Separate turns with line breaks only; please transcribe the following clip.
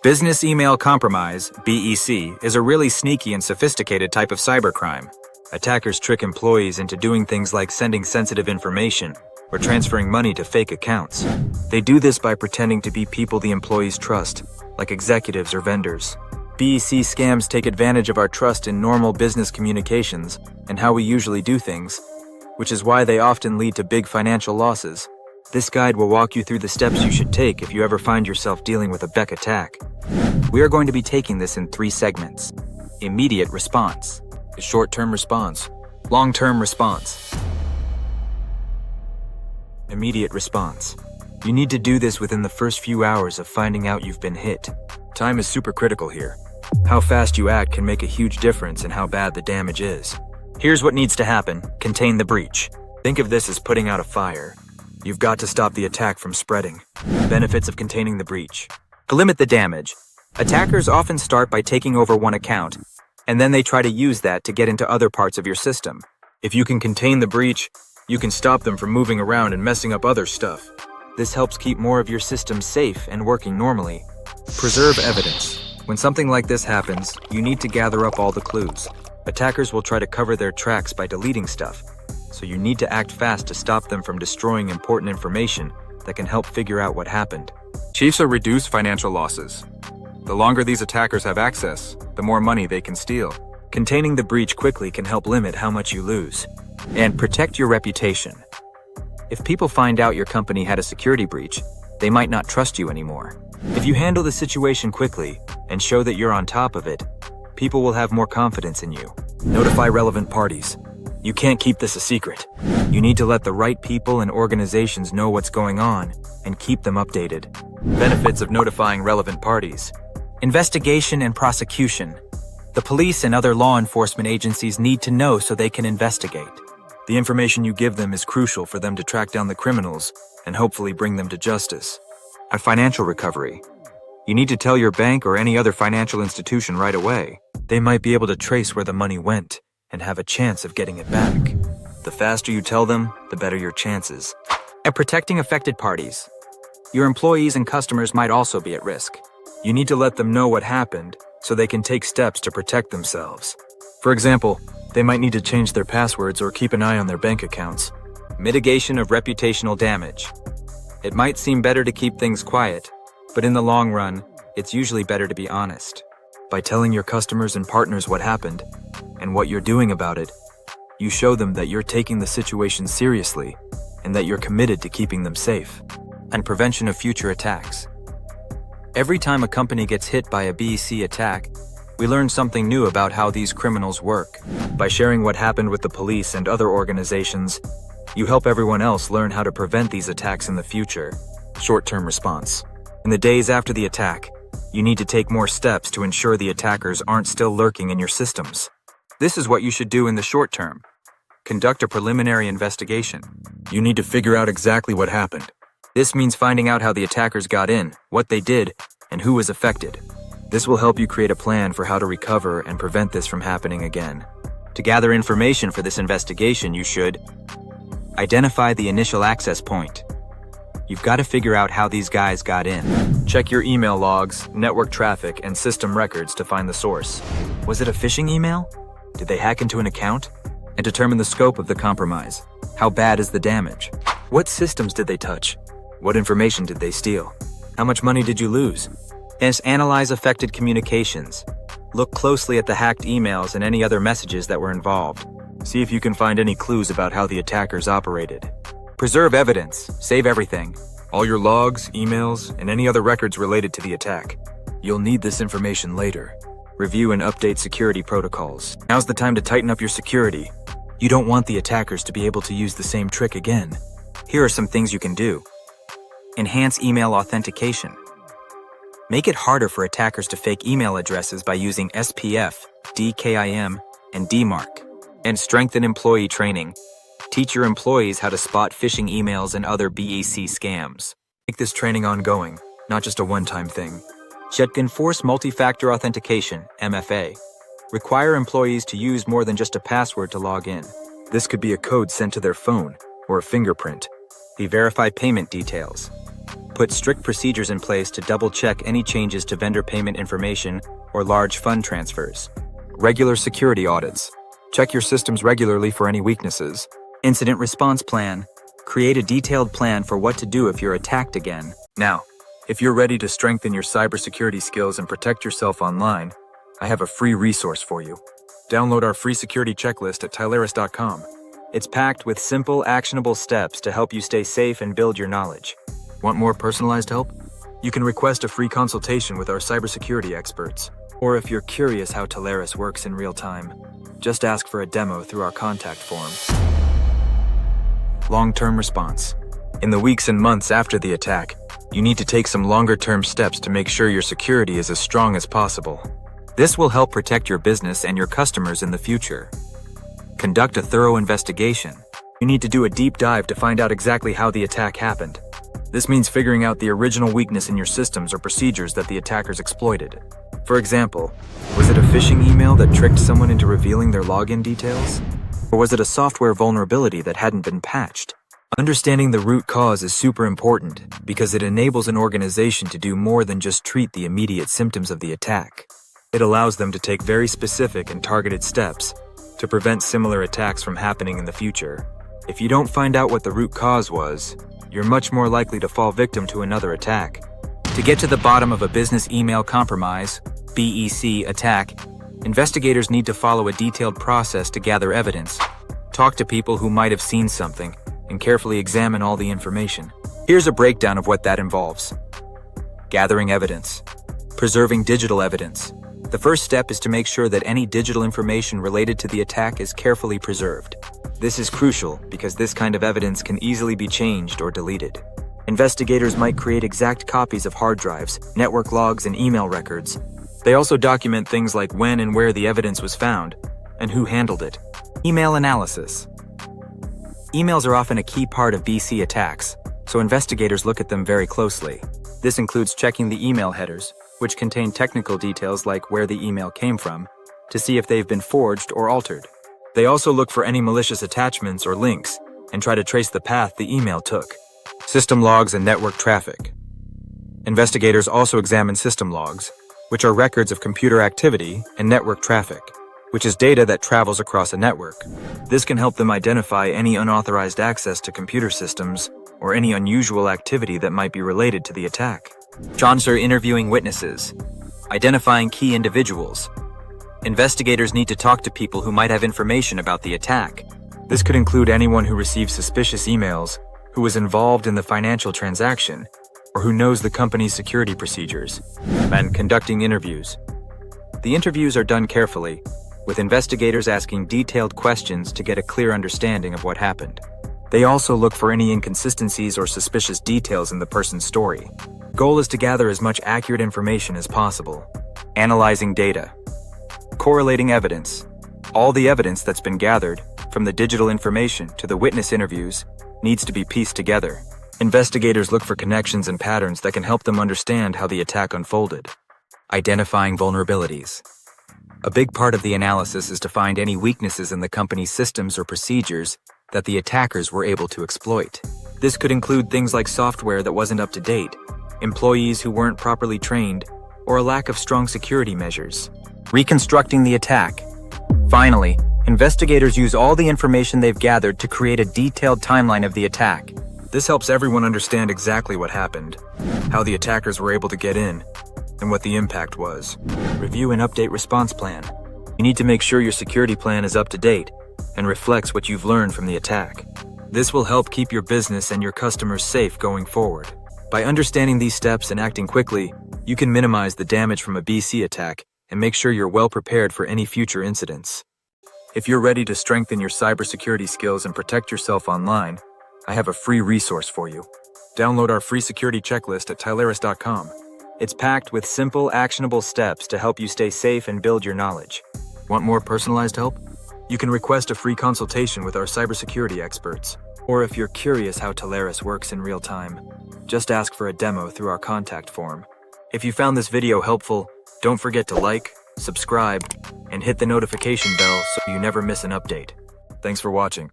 Business email compromise, BEC, is a really sneaky and sophisticated type of cybercrime. Attackers trick employees into doing things like sending sensitive information or transferring money to fake accounts. They do this by pretending to be people the employees trust, like executives or vendors. BEC scams take advantage of our trust in normal business communications and how we usually do things, which is why they often lead to big financial losses. This guide will walk you through the steps you should take if you ever find yourself dealing with a BEC attack. We are going to be taking this in 3 segments. Immediate response, short-term response, long-term response. Immediate response. You need to do this within the first few hours of finding out you've been hit. Time is super critical here. How fast you act can make a huge difference in how bad the damage is. Here's what needs to happen: contain the breach. Think of this as putting out a fire. You've got to stop the attack from spreading. Benefits of containing the breach. To limit the damage, attackers often start by taking over one account, and then they try to use that to get into other parts of your system. If you can contain the breach, you can stop them from moving around and messing up other stuff. This helps keep more of your system safe and working normally. Preserve evidence. When something like this happens, you need to gather up all the clues. Attackers will try to cover their tracks by deleting stuff, so you need to act fast to stop them from destroying important information that can help figure out what happened.
Chiefs are reduced financial losses. The longer these attackers have access, the more money they can steal.
Containing the breach quickly can help limit how much you lose. And protect your reputation. If people find out your company had a security breach, they might not trust you anymore. If you handle the situation quickly and show that you're on top of it, people will have more confidence in you. Notify relevant parties. You can't keep this a secret. You need to let the right people and organizations know what's going on and keep them updated. Benefits of notifying relevant parties. Investigation and prosecution. The police and other law enforcement agencies need to know so they can investigate. The information you give them is crucial for them to track down the criminals and hopefully bring them to justice. A financial recovery. You need to tell your bank or any other financial institution right away. They might be able to trace where the money went and have a chance of getting it back. The faster you tell them, the better your chances. And protecting affected parties. Your employees and customers might also be at risk. You need to let them know what happened so they can take steps to protect themselves. For example, they might need to change their passwords or keep an eye on their bank accounts. Mitigation of reputational damage. It might seem better to keep things quiet, but in the long run, it's usually better to be honest. By telling your customers and partners what happened and what you're doing about it, you show them that you're taking the situation seriously and that you're committed to keeping them safe. And prevention of future attacks. Every time a company gets hit by a BEC attack, we learn something new about how these criminals work. By sharing what happened with the police and other organizations, you help everyone else learn how to prevent these attacks in the future. Short-term response. In the days after the attack, you need to take more steps to ensure the attackers aren't still lurking in your systems. This is what you should do in the short term. Conduct a preliminary investigation. You need to figure out exactly what happened. This means finding out how the attackers got in, what they did, and who was affected. This will help you create a plan for how to recover and prevent this from happening again. To gather information for this investigation, you should identify the initial access point. You've got to figure out how these guys got in. Check your email logs, network traffic, and system records to find the source. Was it a phishing email? Did they hack into an account? And determine the scope of the compromise. How bad is the damage? What systems did they touch? What information did they steal? How much money did you lose? And analyze affected communications. Look closely at the hacked emails and any other messages that were involved. See if you can find any clues about how the attackers operated. Preserve evidence. Save everything. All your logs, emails, and any other records related to the attack. You'll need this information later. Review and update security protocols. Now's the time to tighten up your security. You don't want the attackers to be able to use the same trick again. Here are some things you can do. Enhance email authentication. Make it harder for attackers to fake email addresses by using SPF, DKIM, and DMARC. And strengthen employee training. Teach your employees how to spot phishing emails and other BEC scams. Make this training ongoing, not just a one-time thing. Should enforce multi-factor authentication, MFA. Require employees to use more than just a password to log in. This could be a code sent to their phone or a fingerprint. Verify payment details. Put strict procedures in place to double-check any changes to vendor payment information or large fund transfers.
Regular security audits. Check your systems regularly for any weaknesses.
Incident response plan. Create a detailed plan for what to do if you're attacked again.
Now, if you're ready to strengthen your cybersecurity skills and protect yourself online, I have a free resource for you. Download our free security checklist at Tyleris.com.
It's packed with simple, actionable steps to help you stay safe and build your knowledge.
Want more personalized help? You can request a free consultation with our cybersecurity experts.
Or if you're curious how Tyleris works in real time, just ask for a demo through our contact form.
Long-term response. In the weeks and months after the attack, you need to take some longer-term steps to make sure your security is as strong as possible.
This will help protect your business and your customers in the future. Conduct a thorough investigation. You need to do a deep dive to find out exactly how the attack happened.
This means figuring out the original weakness in your systems or procedures that the attackers exploited. For example, was it a phishing email that tricked someone into revealing their login details?
Or was it a software vulnerability that hadn't been patched?
Understanding the root cause is super important because it enables an organization to do more than just treat the immediate symptoms of the attack. It allows them to take very specific and targeted steps to prevent similar attacks from happening in the future. If you don't find out what the root cause was, you're much more likely to fall victim to another attack.
To get to the bottom of a business email compromise, BEC attack, investigators need to follow a detailed process to gather evidence, talk to people who might have seen something, and carefully examine all the information. Here's a breakdown of what that involves. Gathering evidence. Preserving digital evidence. The first step is to make sure that any digital information related to the attack is carefully preserved. This is crucial because this kind of evidence can easily be changed or deleted. Investigators might create exact copies of hard drives, network logs, and email records. They also document things like when and where the evidence was found, and who handled it. Email analysis. Emails are often a key part of BC attacks, so investigators look at them very closely. This includes checking the email headers, which contain technical details like where the email came from, to see if they've been forged or altered. They also look for any malicious attachments or links and try to trace the path the email took.
System logs and network traffic. Investigators also examine system logs, which are records of computer activity, and network traffic, which is data that travels across a network. This can help them identify any unauthorized access to computer systems or any unusual activity that might be related to the attack.
Sponsor interviewing witnesses. Identifying key individuals. Investigators need to talk to people who might have information about the attack.
This could include anyone who received suspicious emails, who was involved in the financial transaction, or who knows the company's security procedures.
And conducting interviews. The interviews are done carefully, with investigators asking detailed questions to get a clear understanding of what happened. They also look for any inconsistencies or suspicious details in the person's story. Goal is to gather as much accurate information as possible. Analyzing data. Correlating evidence. All the evidence that's been gathered, from the digital information to the witness interviews, needs to be pieced together. Investigators look for connections and patterns that can help them understand how the attack unfolded. Identifying vulnerabilities. A big part of the analysis is to find any weaknesses in the company's systems or procedures that the attackers were able to exploit. This could include things like software that wasn't up to date, employees who weren't properly trained, or a lack of strong security measures. Reconstructing the attack. Finally, investigators use all the information they've gathered to create a detailed timeline of the attack.
This helps everyone understand exactly what happened, how the attackers were able to get in, and what the impact was.
Review and update response plan. You need to make sure your security plan is up to date and reflects what you've learned from the attack. This will help keep your business and your customers safe going forward. By understanding these steps and acting quickly, you can minimize the damage from a BC attack and make sure you're well prepared for any future incidents.
If you're ready to strengthen your cybersecurity skills and protect yourself online, I have a free resource for you. Download our free security checklist at Tyleris.com.
It's packed with simple, actionable steps to help you stay safe and build your knowledge.
Want more personalized help? You can request a free consultation with our cybersecurity experts.
Or if you're curious how Tyleris works in real time, just ask for a demo through our contact form. If you found this video helpful, don't forget to like, subscribe, and hit the notification bell so you never miss an update.
Thanks for watching.